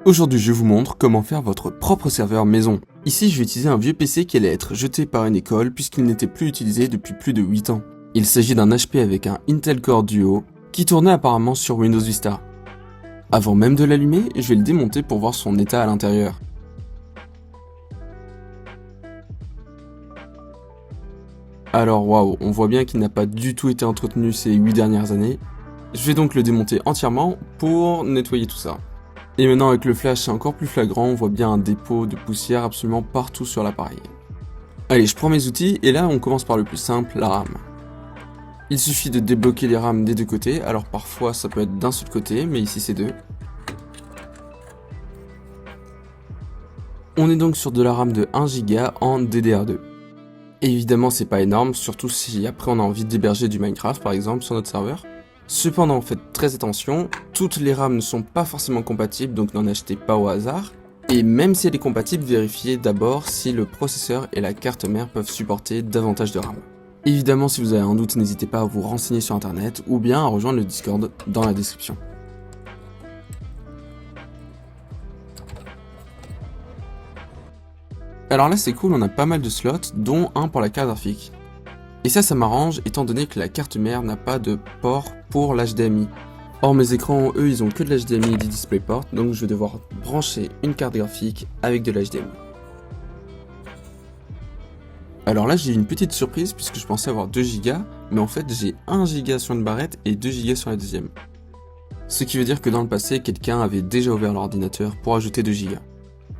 Aujourd'hui, je vous montre comment faire votre propre serveur maison. Ici, je vais utiliser un vieux PC qui allait être jeté par une école puisqu'il n'était plus utilisé depuis plus de 8 ans. Il s'agit d'un HP avec un Intel Core Duo qui tournait apparemment sur Windows Vista. Avant même de l'allumer, je vais le démonter pour voir son état à l'intérieur. Alors waouh, on voit bien qu'il n'a pas du tout été entretenu ces 8 dernières années. Je vais donc le démonter entièrement pour nettoyer tout ça. Et maintenant avec le flash c'est encore plus flagrant, on voit bien un dépôt de poussière absolument partout sur l'appareil. Allez, je prends mes outils et là on commence par le plus simple, la RAM. Il suffit de débloquer les RAM des deux côtés, alors parfois ça peut être d'un seul côté, mais ici c'est deux. On est donc sur de la RAM de 1 Go en DDR2. Et évidemment c'est pas énorme, surtout si après on a envie d'héberger du Minecraft par exemple sur notre serveur. Cependant faites très attention, toutes les RAM ne sont pas forcément compatibles donc n'en achetez pas au hasard. Et même si elle est compatible, vérifiez d'abord si le processeur et la carte mère peuvent supporter davantage de RAM. Évidemment si vous avez un doute n'hésitez pas à vous renseigner sur internet ou bien à rejoindre le Discord dans la description. Alors là c'est cool, on a pas mal de slots dont un pour la carte graphique. Et ça m'arrange étant donné que la carte mère n'a pas de port pour l'HDMI. Or mes écrans, eux, ils ont que de l'HDMI et du DisplayPort, donc je vais devoir brancher une carte graphique avec de l'HDMI. Alors là j'ai eu une petite surprise puisque je pensais avoir 2 Go, mais en fait j'ai 1 Go sur une barrette et 2 Go sur la deuxième. Ce qui veut dire que dans le passé, quelqu'un avait déjà ouvert l'ordinateur pour ajouter 2 Go.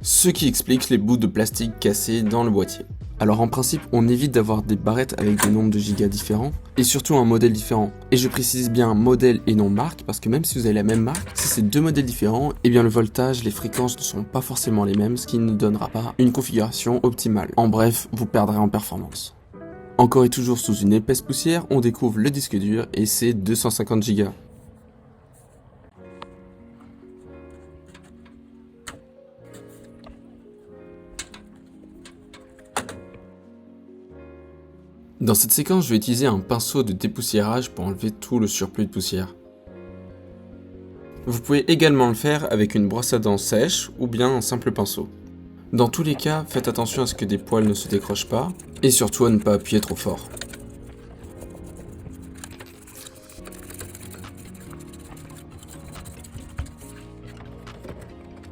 Ce qui explique les bouts de plastique cassés dans le boîtier. Alors en principe, on évite d'avoir des barrettes avec des nombres de gigas différents, et surtout un modèle différent. Et je précise bien modèle et non marque, parce que même si vous avez la même marque, si c'est deux modèles différents, eh bien le voltage, les fréquences ne sont pas forcément les mêmes, ce qui ne donnera pas une configuration optimale. En bref, vous perdrez en performance. Encore et toujours sous une épaisse poussière, on découvre le disque dur, et c'est 250 Go. Dans cette séquence, je vais utiliser un pinceau de dépoussiérage pour enlever tout le surplus de poussière. Vous pouvez également le faire avec une brosse à dents sèche ou bien un simple pinceau. Dans tous les cas, faites attention à ce que des poils ne se décrochent pas et surtout à ne pas appuyer trop fort.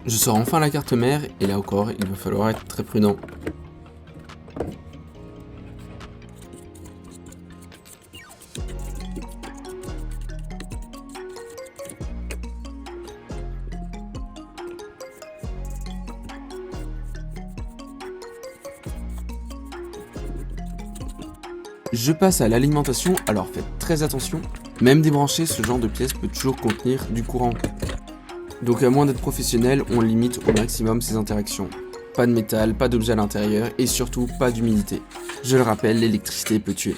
Je sors enfin la carte mère et là encore, il va falloir être très prudent. Je passe à l'alimentation, alors faites très attention. Même débranché, ce genre de pièce peut toujours contenir du courant. Donc à moins d'être professionnel, on limite au maximum ces interactions. Pas de métal, pas d'objet à l'intérieur et surtout pas d'humidité. Je le rappelle, l'électricité peut tuer.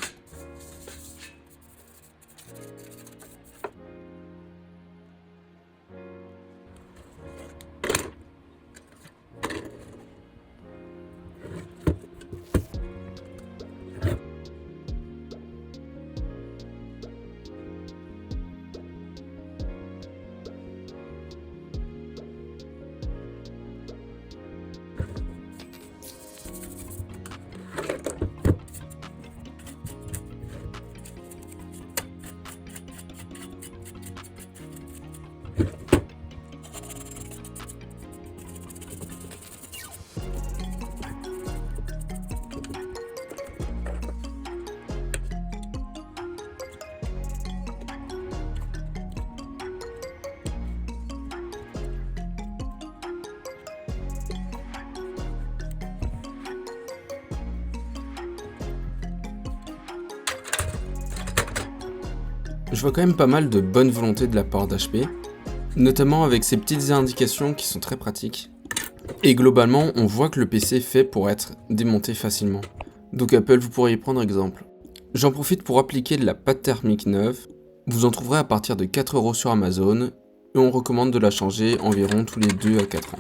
Je vois quand même pas mal de bonne volonté de la part d'HP, notamment avec ces petites indications qui sont très pratiques. Et globalement, on voit que le PC est fait pour être démonté facilement. Donc Apple, vous pourriez y prendre exemple. J'en profite pour appliquer de la pâte thermique neuve. Vous en trouverez à partir de 4 € sur Amazon, et on recommande de la changer environ tous les 2 à 4 ans.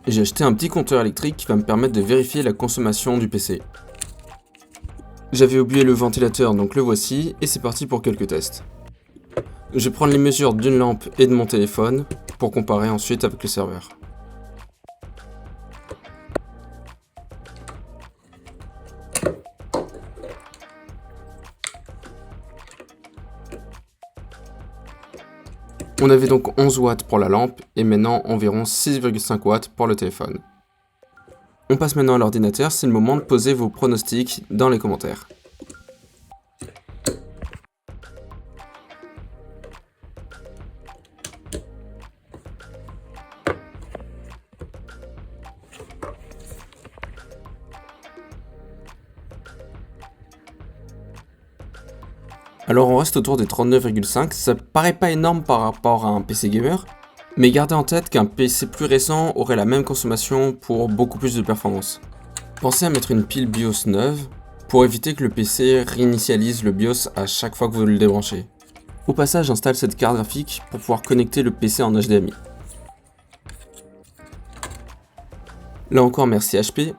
J'ai acheté un petit compteur électrique qui va me permettre de vérifier la consommation du PC. J'avais oublié le ventilateur, donc le voici, et c'est parti pour quelques tests. Je vais prendre les mesures d'une lampe et de mon téléphone, pour comparer ensuite avec le serveur. On avait donc 11 watts pour la lampe, et maintenant environ 6,5 watts pour le téléphone. On passe maintenant à l'ordinateur, c'est le moment de poser vos pronostics dans les commentaires. Alors on reste autour des 39,5, ça paraît pas énorme par rapport à un PC gamer, mais gardez en tête qu'un PC plus récent aurait la même consommation pour beaucoup plus de performance. Pensez à mettre une pile BIOS neuve pour éviter que le PC réinitialise le BIOS à chaque fois que vous le débranchez. Au passage, j'installe cette carte graphique pour pouvoir connecter le PC en HDMI. Là encore merci HP.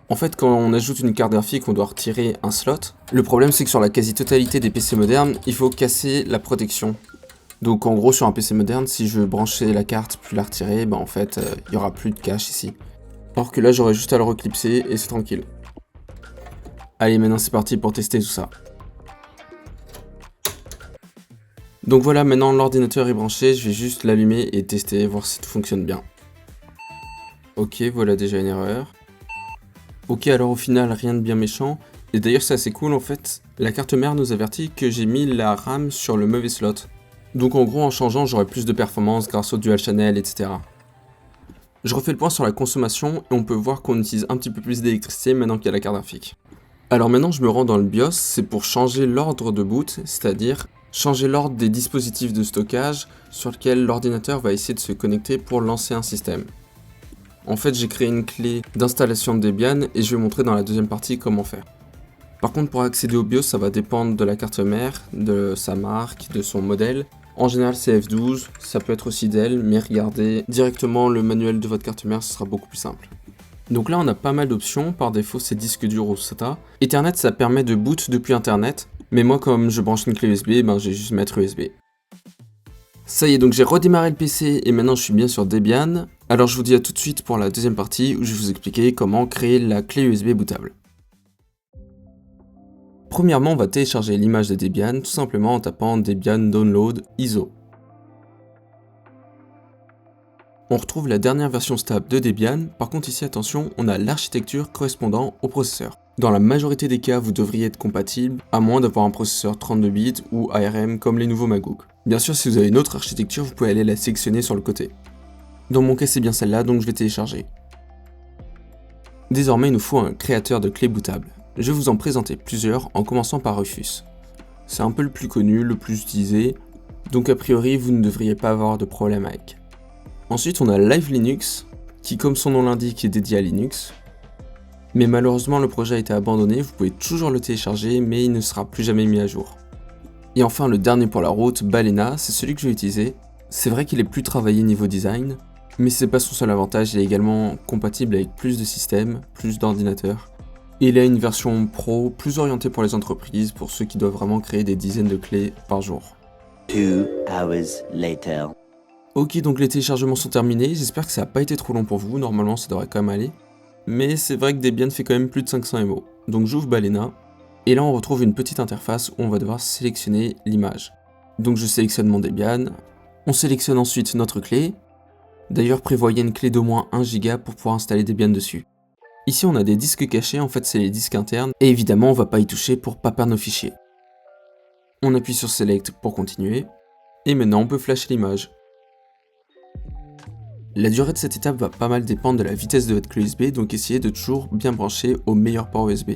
En fait, quand on ajoute une carte graphique, on doit retirer un slot. Le problème, c'est que sur la quasi-totalité des PC modernes, il faut casser la protection. Donc en gros, sur un PC moderne, si je veux brancher la carte puis la retirer, en fait, il n'y aura plus de cache ici. Alors que là, j'aurais juste à le reclipser et c'est tranquille. Allez, maintenant c'est parti pour tester tout ça. Donc voilà, maintenant l'ordinateur est branché, je vais juste l'allumer et tester, voir si tout fonctionne bien. Ok, voilà déjà une erreur. Ok, alors au final, rien de bien méchant. Et d'ailleurs, c'est assez cool en fait. La carte mère nous avertit que j'ai mis la RAM sur le mauvais slot. Donc en gros, en changeant, j'aurai plus de performance grâce au dual channel, etc. Je refais le point sur la consommation et on peut voir qu'on utilise un petit peu plus d'électricité maintenant qu'il y a la carte graphique. Alors maintenant, je me rends dans le BIOS, c'est pour changer l'ordre de boot, c'est-à-dire changer l'ordre des dispositifs de stockage sur lesquels l'ordinateur va essayer de se connecter pour lancer un système. En fait, j'ai créé une clé d'installation de Debian et je vais montrer dans la deuxième partie comment faire. Par contre, pour accéder au BIOS, ça va dépendre de la carte mère, de sa marque, de son modèle. En général, c'est F12, ça peut être aussi Dell, mais regardez directement le manuel de votre carte mère, ce sera beaucoup plus simple. Donc là, on a pas mal d'options, par défaut, c'est disque dur ou SATA. Ethernet, ça permet de boot depuis Internet, mais moi, comme je branche une clé USB, j'ai juste mettre USB. Ça y est, donc j'ai redémarré le PC et maintenant je suis bien sur Debian. Alors je vous dis à tout de suite pour la deuxième partie où je vais vous expliquer comment créer la clé USB bootable. Premièrement, on va télécharger l'image de Debian tout simplement en tapant Debian Download ISO. On retrouve la dernière version stable de Debian, par contre ici attention, on a l'architecture correspondant au processeur. Dans la majorité des cas, vous devriez être compatible, à moins d'avoir un processeur 32 bits ou ARM comme les nouveaux MacBook. Bien sûr, si vous avez une autre architecture, vous pouvez aller la sélectionner sur le côté. Dans mon cas, c'est bien celle-là, donc je vais télécharger. Désormais, il nous faut un créateur de clé bootable. Je vais vous en présenter plusieurs, en commençant par Rufus. C'est un peu le plus connu, le plus utilisé, donc a priori, vous ne devriez pas avoir de problème avec. Ensuite, on a Live Linux, qui comme son nom l'indique est dédié à Linux. Mais malheureusement, le projet a été abandonné, vous pouvez toujours le télécharger, mais il ne sera plus jamais mis à jour. Et enfin, le dernier pour la route, Balena, c'est celui que je vais utiliser. C'est vrai qu'il est plus travaillé niveau design, mais c'est pas son seul avantage, il est également compatible avec plus de systèmes, plus d'ordinateurs. Et il a une version pro plus orientée pour les entreprises, pour ceux qui doivent vraiment créer des dizaines de clés par jour. 2 hours later. Ok, donc les téléchargements sont terminés, j'espère que ça n'a pas été trop long pour vous, normalement ça devrait quand même aller. Mais c'est vrai que Debian fait quand même plus de 500 MO. Donc j'ouvre Balena, et là on retrouve une petite interface où on va devoir sélectionner l'image. Donc je sélectionne mon Debian, on sélectionne ensuite notre clé. D'ailleurs prévoyez une clé d'au moins 1 Go pour pouvoir installer Debian dessus. Ici on a des disques cachés, en fait c'est les disques internes, et évidemment on va pas y toucher pour pas perdre nos fichiers. On appuie sur Select pour continuer, et maintenant on peut flasher l'image. La durée de cette étape va pas mal dépendre de la vitesse de votre clé USB, donc essayez de toujours bien brancher au meilleur port USB.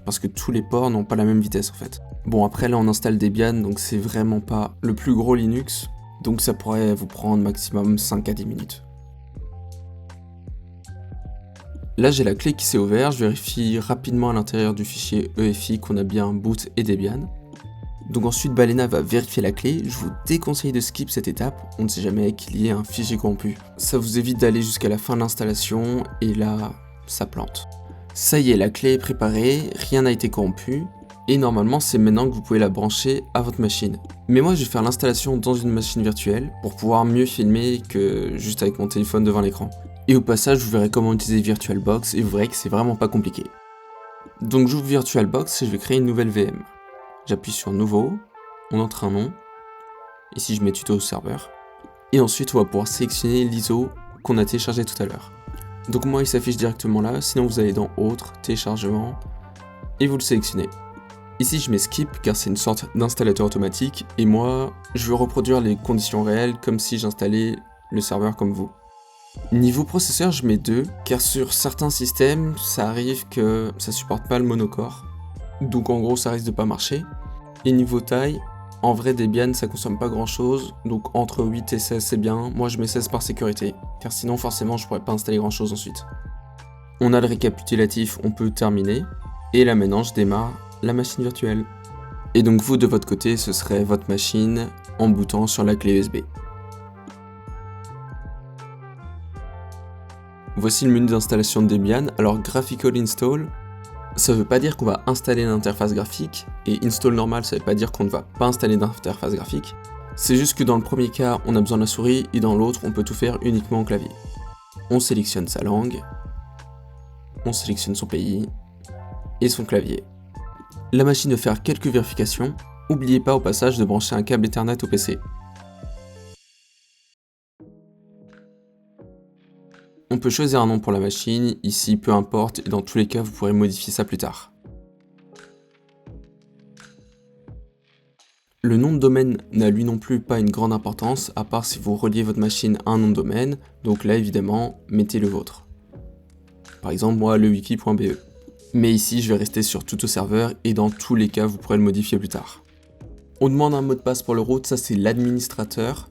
Parce que tous les ports n'ont pas la même vitesse en fait. Bon après là on installe Debian, donc c'est vraiment pas le plus gros Linux, donc ça pourrait vous prendre maximum 5 à 10 minutes. Là j'ai la clé qui s'est ouverte, je vérifie rapidement à l'intérieur du fichier EFI qu'on a bien boot et Debian. Donc ensuite Balena va vérifier la clé, je vous déconseille de skip cette étape, on ne sait jamais qu'il y ait un fichier corrompu. Ça vous évite d'aller jusqu'à la fin de l'installation et là, ça plante. Ça y est, la clé est préparée, rien n'a été corrompu, et normalement c'est maintenant que vous pouvez la brancher à votre machine. Mais moi je vais faire l'installation dans une machine virtuelle pour pouvoir mieux filmer que juste avec mon téléphone devant l'écran. Et au passage vous verrez comment utiliser VirtualBox et vous verrez que c'est vraiment pas compliqué. Donc j'ouvre VirtualBox et je vais créer une nouvelle VM. J'appuie sur nouveau, on entre un nom, ici je mets tuto au serveur, et ensuite on va pouvoir sélectionner l'ISO qu'on a téléchargé tout à l'heure. Donc moi il s'affiche directement là, sinon vous allez dans autre, téléchargement, et vous le sélectionnez. Ici je mets skip car c'est une sorte d'installateur automatique, et moi je veux reproduire les conditions réelles comme si j'installais le serveur comme vous. Niveau processeur je mets 2, car sur certains systèmes ça arrive que ça supporte pas le monocore, donc en gros ça risque de pas marcher. Et niveau taille, en vrai Debian ça consomme pas grand chose, donc entre 8 et 16 c'est bien, moi je mets 16 par sécurité, car sinon forcément je pourrais pas installer grand chose ensuite. On a le récapitulatif, on peut terminer, et là maintenant je démarre la machine virtuelle. Et donc vous de votre côté ce serait votre machine en bootant sur la clé USB. Voici le menu d'installation de Debian, alors Graphical Install, ça veut pas dire qu'on va installer l'interface graphique, et install normal ça veut pas dire qu'on ne va pas installer d'interface graphique, c'est juste que dans le premier cas on a besoin de la souris, et dans l'autre on peut tout faire uniquement au clavier. On sélectionne sa langue, on sélectionne son pays, et son clavier. La machine va faire quelques vérifications, n'oubliez pas au passage de brancher un câble Ethernet au PC. On peut choisir un nom pour la machine, ici peu importe, et dans tous les cas vous pourrez modifier ça plus tard. Le nom de domaine n'a lui non plus pas une grande importance, à part si vous reliez votre machine à un nom de domaine, donc là évidemment, mettez le vôtre. Par exemple moi lewiki.be. Mais ici je vais rester sur tout au serveur, et dans tous les cas vous pourrez le modifier plus tard. On demande un mot de passe pour le root, ça c'est l'administrateur.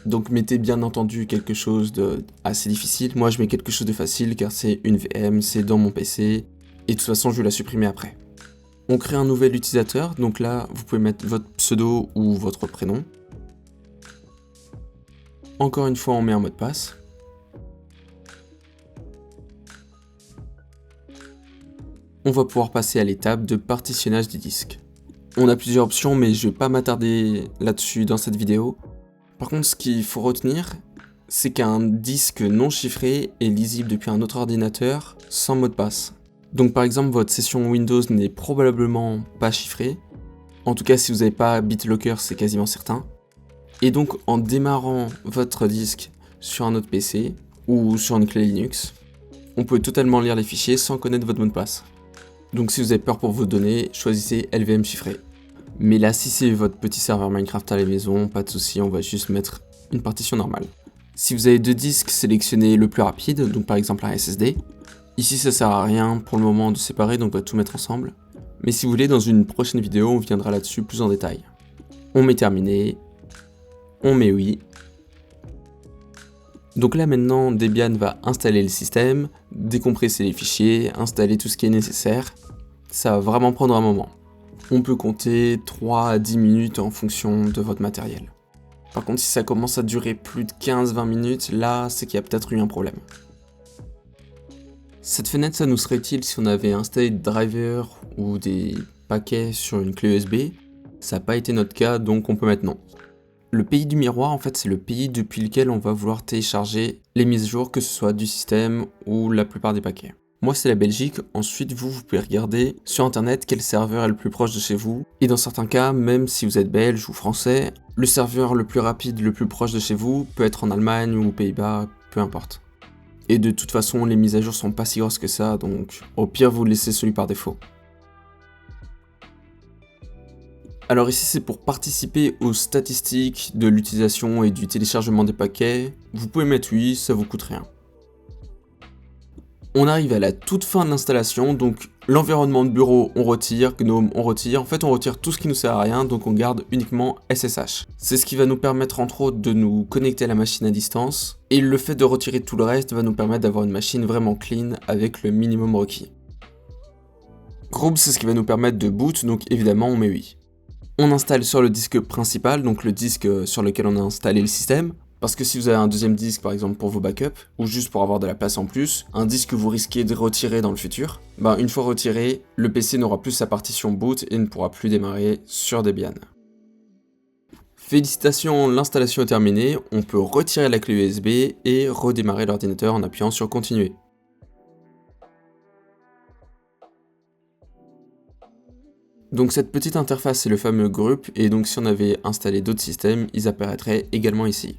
Donc mettez bien entendu quelque chose de assez difficile, moi je mets quelque chose de facile car c'est une VM, c'est dans mon PC, et de toute façon je vais la supprimer après. On crée un nouvel utilisateur, donc là vous pouvez mettre votre pseudo ou votre prénom. Encore une fois on met un mot de passe. On va pouvoir passer à l'étape de partitionnage des disques. On a plusieurs options mais je vais pas m'attarder là-dessus dans cette vidéo. Par contre, ce qu'il faut retenir, c'est qu'un disque non chiffré est lisible depuis un autre ordinateur sans mot de passe. Donc par exemple, votre session Windows n'est probablement pas chiffrée. En tout cas, si vous n'avez pas BitLocker, c'est quasiment certain. Et donc, en démarrant votre disque sur un autre PC ou sur une clé Linux, on peut totalement lire les fichiers sans connaître votre mot de passe. Donc si vous avez peur pour vos données, choisissez LVM chiffré. Mais là, si c'est votre petit serveur Minecraft à la maison, pas de souci, on va juste mettre une partition normale. Si vous avez 2 disques, sélectionnez le plus rapide, donc par exemple un SSD. Ici, ça sert à rien pour le moment de séparer, donc on va tout mettre ensemble. Mais si vous voulez, dans une prochaine vidéo, on viendra là-dessus plus en détail. On met terminé, on met oui. Donc là maintenant, Debian va installer le système, décompresser les fichiers, installer tout ce qui est nécessaire. Ça va vraiment prendre un moment. On peut compter 3 à 10 minutes en fonction de votre matériel. Par contre, si ça commence à durer plus de 15-20 minutes, là, c'est qu'il y a peut-être eu un problème. Cette fenêtre, ça nous serait utile si on avait installé des drivers ou des paquets sur une clé USB. Ça n'a pas été notre cas, donc on peut mettre non. Le pays du miroir, en fait, c'est le pays depuis lequel on va vouloir télécharger les mises à jour, que ce soit du système ou la plupart des paquets. Moi c'est la Belgique, ensuite vous pouvez regarder sur internet quel serveur est le plus proche de chez vous, et dans certains cas, même si vous êtes belge ou français, le serveur le plus rapide, le plus proche de chez vous peut être en Allemagne ou aux Pays-Bas, peu importe. Et de toute façon les mises à jour sont pas si grosses que ça, donc au pire vous laissez celui par défaut. Alors ici c'est pour participer aux statistiques de l'utilisation et du téléchargement des paquets, vous pouvez mettre oui, ça vous coûte rien. On arrive à la toute fin de l'installation, donc l'environnement de bureau on retire, GNOME on retire, en fait on retire tout ce qui nous sert à rien, donc on garde uniquement SSH. C'est ce qui va nous permettre entre autres de nous connecter à la machine à distance, et le fait de retirer tout le reste va nous permettre d'avoir une machine vraiment clean avec le minimum requis. Group c'est ce qui va nous permettre de boot, donc évidemment on met oui. On installe sur le disque principal, donc le disque sur lequel on a installé le système. Parce que si vous avez un deuxième disque par exemple pour vos backups, ou juste pour avoir de la place en plus, un disque que vous risquez de retirer dans le futur, une fois retiré, le PC n'aura plus sa partition boot et ne pourra plus démarrer sur Debian. Félicitations, l'installation est terminée, on peut retirer la clé USB et redémarrer l'ordinateur en appuyant sur continuer. Donc cette petite interface c'est le fameux group et donc si on avait installé d'autres systèmes, ils apparaîtraient également ici.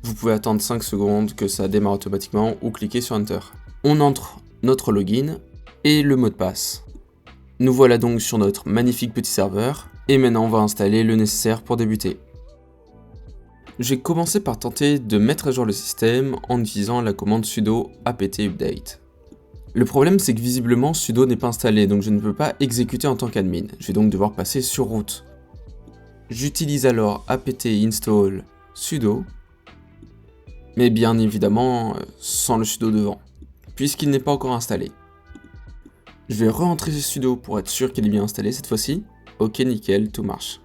Vous pouvez attendre 5 secondes que ça démarre automatiquement ou cliquer sur Enter. On entre notre login et le mot de passe. Nous voilà donc sur notre magnifique petit serveur et maintenant on va installer le nécessaire pour débuter. J'ai commencé par tenter de mettre à jour le système en utilisant la commande sudo apt update. Le problème c'est que visiblement sudo n'est pas installé donc je ne peux pas exécuter en tant qu'admin. Je vais donc devoir passer sur root. J'utilise alors apt install sudo, mais bien évidemment sans le sudo devant, puisqu'il n'est pas encore installé. Je vais re-entrer sudo pour être sûr qu'il est bien installé cette fois-ci. Ok, nickel, tout marche.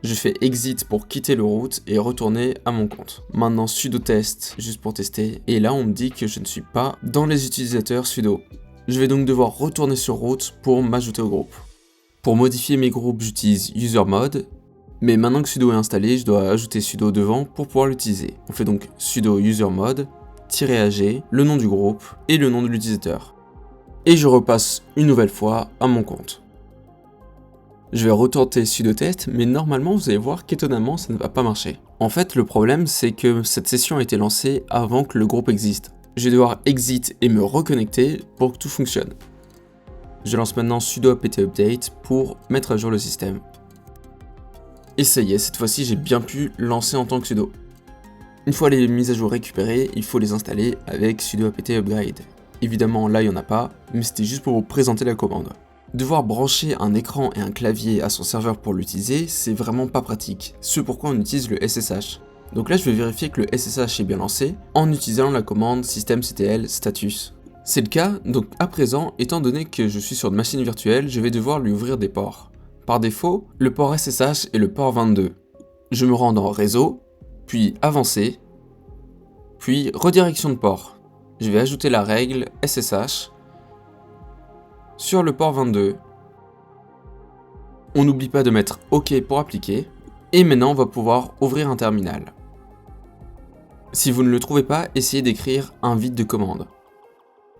Je fais exit pour quitter le root et retourner à mon compte. Maintenant sudo test, juste pour tester, et là on me dit que je ne suis pas dans les utilisateurs sudo. Je vais donc devoir retourner sur root pour m'ajouter au groupe. Pour modifier mes groupes, j'utilise usermod, mais maintenant que sudo est installé, je dois ajouter sudo devant pour pouvoir l'utiliser. On fait donc sudo usermod, -ag, le nom du groupe et le nom de l'utilisateur. Et je repasse une nouvelle fois à mon compte. Je vais retenter sudo test, mais normalement vous allez voir qu'étonnamment ça ne va pas marcher. En fait le problème c'est que cette session a été lancée avant que le groupe existe. Je vais devoir exit et me reconnecter pour que tout fonctionne. Je lance maintenant sudo apt update pour mettre à jour le système. Et ça y est, cette fois-ci j'ai bien pu lancer en tant que sudo. Une fois les mises à jour récupérées, il faut les installer avec sudo apt upgrade. Évidemment là il n'y en a pas, mais c'était juste pour vous présenter la commande. Devoir brancher un écran et un clavier à son serveur pour l'utiliser, c'est vraiment pas pratique, ce pourquoi on utilise le SSH. Donc là je vais vérifier que le SSH est bien lancé en utilisant la commande systemctl status. C'est le cas, donc à présent, étant donné que je suis sur une machine virtuelle, je vais devoir lui ouvrir des ports. Par défaut, le port SSH est le port 22. Je me rends dans réseau, puis avancé, puis redirection de port. Je vais ajouter la règle SSH sur le port 22. On n'oublie pas de mettre OK pour appliquer, et maintenant on va pouvoir ouvrir un terminal. Si vous ne le trouvez pas, essayez d'écrire un vide de commande.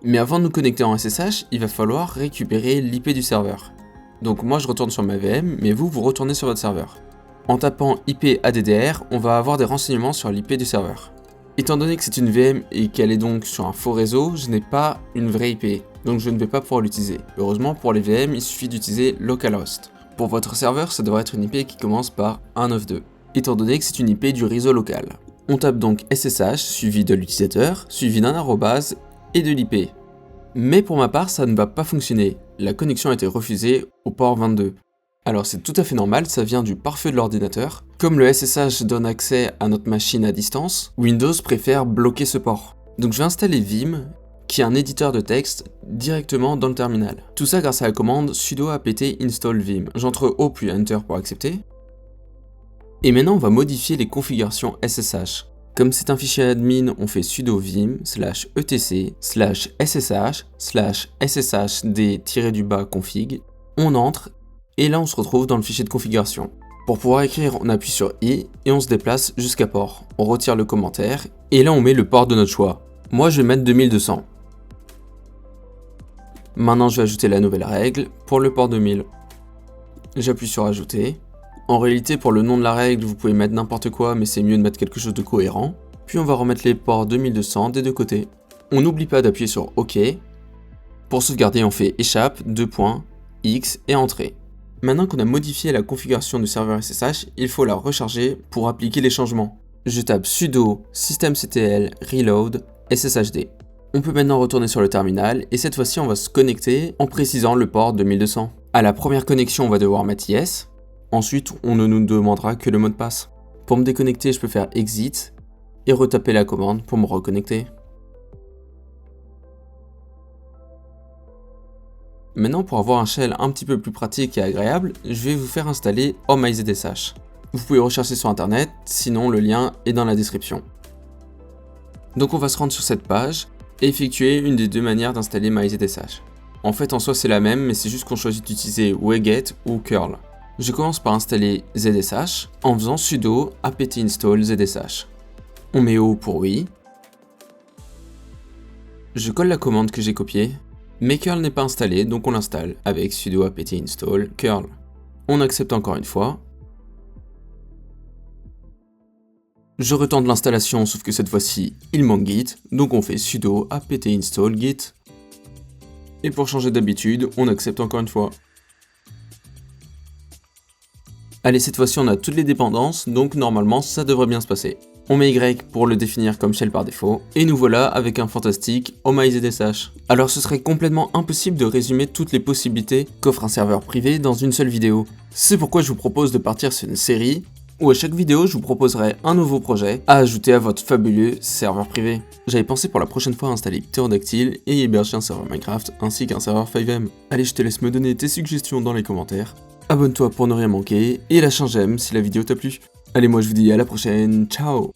Mais avant de nous connecter en SSH, il va falloir récupérer l'IP du serveur. Donc moi je retourne sur ma VM, mais vous retournez sur votre serveur. En tapant IP ADDR, on va avoir des renseignements sur l'IP du serveur. Étant donné que c'est une VM et qu'elle est donc sur un faux réseau, je n'ai pas une vraie IP, donc je ne vais pas pouvoir l'utiliser. Heureusement pour les VM, il suffit d'utiliser localhost. Pour votre serveur, ça devrait être une IP qui commence par 192, étant donné que c'est une IP du réseau local. On tape donc SSH suivi de l'utilisateur, suivi d'un arrobase et de l'IP. Mais pour ma part, ça ne va pas fonctionner. La connexion a été refusée au port 22. Alors c'est tout à fait normal, ça vient du pare-feu de l'ordinateur. Comme le SSH donne accès à notre machine à distance, Windows préfère bloquer ce port. Donc je vais installer Vim, qui est un éditeur de texte, directement dans le terminal. Tout ça grâce à la commande sudo apt install vim. J'entre O puis Enter pour accepter. Et maintenant on va modifier les configurations SSH. Comme c'est un fichier admin, on fait sudo vim /etc/sshd-config. On entre et là on se retrouve dans le fichier de configuration. Pour pouvoir écrire, on appuie sur I et on se déplace jusqu'à port. On retire le commentaire et là on met le port de notre choix. Moi je vais mettre 2200. Maintenant je vais ajouter la nouvelle règle pour le port 2000. J'appuie sur ajouter. En réalité pour le nom de la règle vous pouvez mettre n'importe quoi mais c'est mieux de mettre quelque chose de cohérent. Puis on va remettre les ports 2200 des deux côtés. On n'oublie pas d'appuyer sur OK. Pour sauvegarder on fait échappe, X et entrée. Maintenant qu'on a modifié la configuration du serveur SSH, il faut la recharger pour appliquer les changements. Je tape sudo systemctl reload sshd. On peut maintenant retourner sur le terminal et cette fois-ci on va se connecter en précisant le port 2200. À la première connexion on va devoir mettre yes. Ensuite, on ne nous demandera que le mot de passe. Pour me déconnecter, je peux faire exit et retaper la commande pour me reconnecter. Maintenant, pour avoir un shell un petit peu plus pratique et agréable, je vais vous faire installer OhmyZSH. Vous pouvez rechercher sur internet, sinon le lien est dans la description. Donc on va se rendre sur cette page et effectuer une des deux manières d'installer MyZSH. En fait, en soi c'est la même, mais c'est juste qu'on choisit d'utiliser wget ou curl. Je commence par installer ZSH en faisant sudo apt install ZSH. On met O pour oui. Je colle la commande que j'ai copiée, mais curl n'est pas installé, donc on l'installe avec sudo apt install curl. On accepte encore une fois. Je retente l'installation, sauf que cette fois-ci, il manque git, donc on fait sudo apt install git. Et pour changer d'habitude, on accepte encore une fois. Allez, cette fois-ci on a toutes les dépendances, donc normalement ça devrait bien se passer. On met Y pour le définir comme shell par défaut, et nous voilà avec un fantastique OhmyZSH. Alors ce serait complètement impossible de résumer toutes les possibilités qu'offre un serveur privé dans une seule vidéo. C'est pourquoi je vous propose de partir sur une série, où à chaque vidéo je vous proposerai un nouveau projet à ajouter à votre fabuleux serveur privé. J'avais pensé pour la prochaine fois installer Pterodactyl et héberger un serveur Minecraft ainsi qu'un serveur FiveM. Allez, je te laisse me donner tes suggestions dans les commentaires. Abonne-toi pour ne rien manquer et lâche un j'aime si la vidéo t'a plu. Allez, moi je vous dis à la prochaine, ciao!